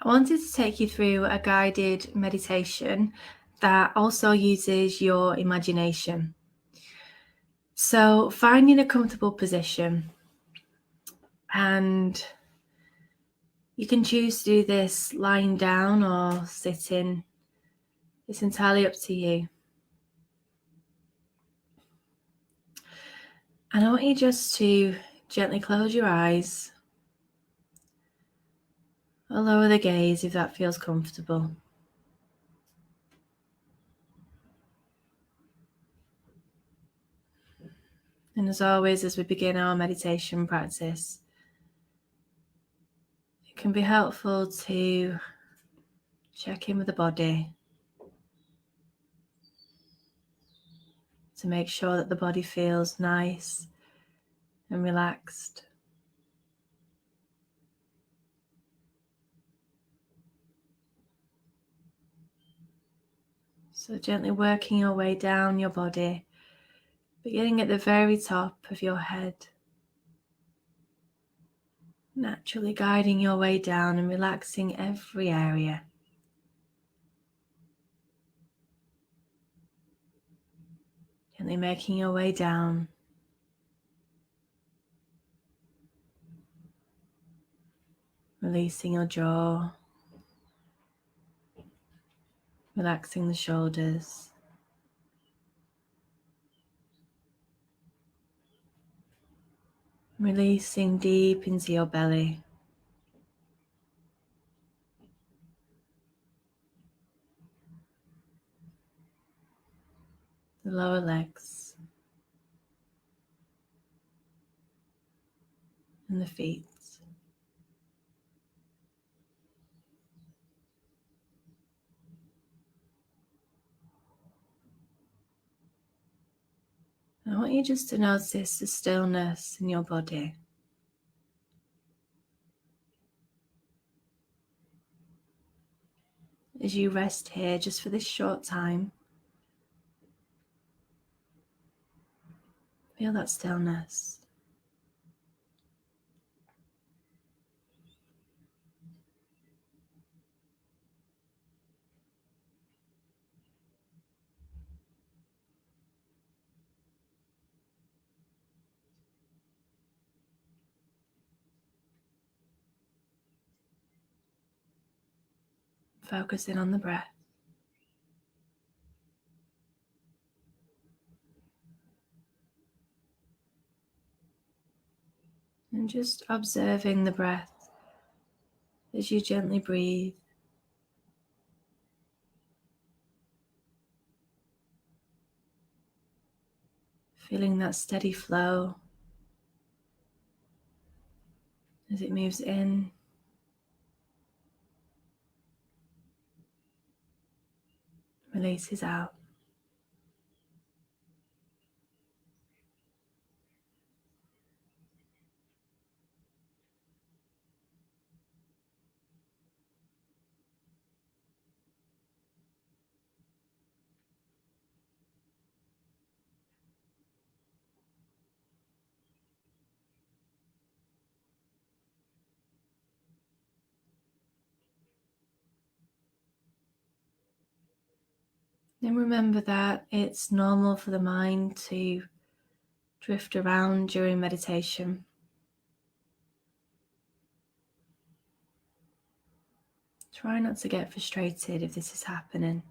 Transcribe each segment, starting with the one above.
I wanted to take you through a guided meditation that also uses your imagination. So finding a comfortable position, and you can choose to do this lying down or sitting. It's entirely up to you. And I want you just to gently close your eyes or lower the gaze if that feels comfortable. And as always, as we begin our meditation practice, it can be helpful to check in with the body to make sure that the body feels nice and relaxed. So gently working your way down your body, beginning at the very top of your head, naturally guiding your way down and relaxing every area. Gently making your way down, releasing your jaw, relaxing the shoulders, releasing deep into your belly, the lower legs, and the feet. And I want you just to notice the stillness in your body. As you rest here just for this short time, feel that stillness. Focusing on the breath. And just observing the breath as you gently breathe. Feeling that steady flow as it moves in, releases out. Then remember that it's normal for the mind to drift around during meditation. Try not to get frustrated if this is happening.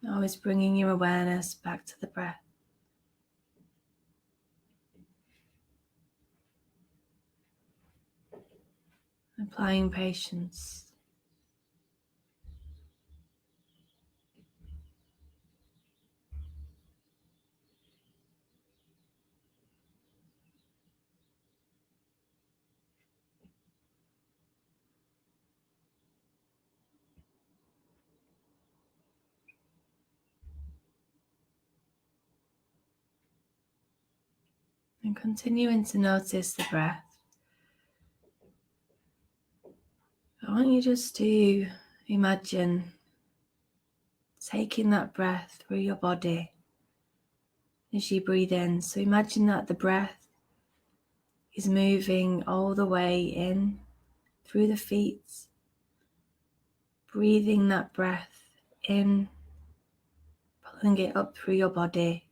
Always bringing your awareness back to the breath. Applying patience. And continuing to notice the breath. I want you just to imagine taking that breath through your body as you breathe in. So imagine that the breath is moving all the way in through the feet, breathing that breath in, pulling it up through your body,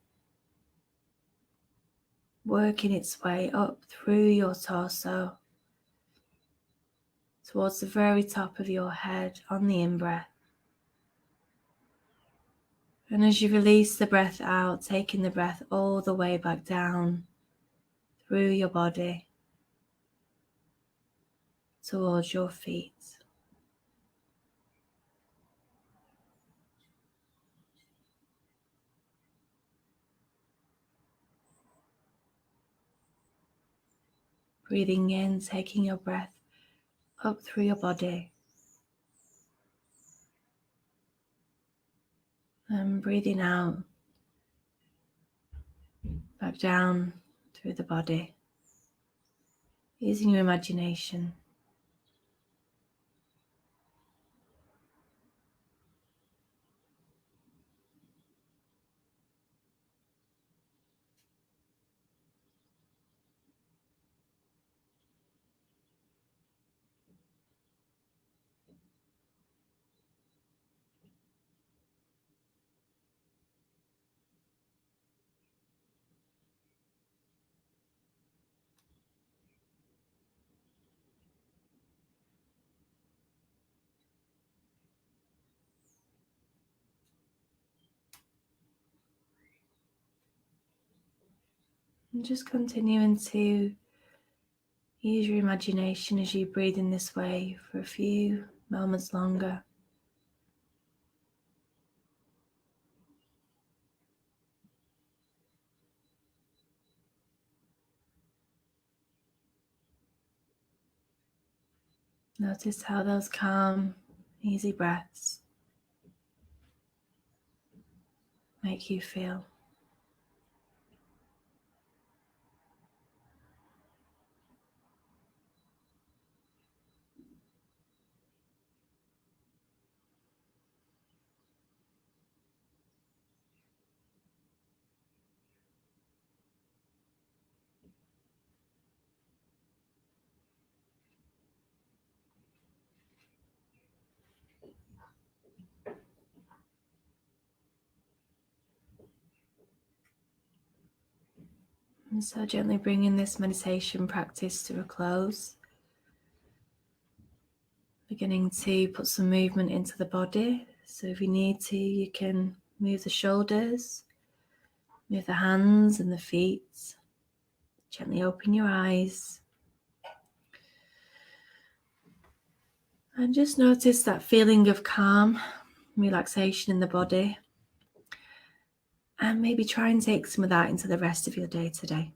working its way up through your torso towards the very top of your head on the in-breath. And as you release the breath out, taking the breath all the way back down through your body towards your feet. Breathing in, taking your breath up through your body. And breathing out, back down through the body. Using your imagination. And just continuing to use your imagination as you breathe in this way for a few moments longer. Notice how those calm, easy breaths make you feel. And so gently bringing this meditation practice to a close. Beginning to put some movement into the body. So if you need to, you can move the shoulders, move the hands and the feet. Gently open your eyes. And just notice that feeling of calm, relaxation in the body. And maybe try and take some of that into the rest of your day today.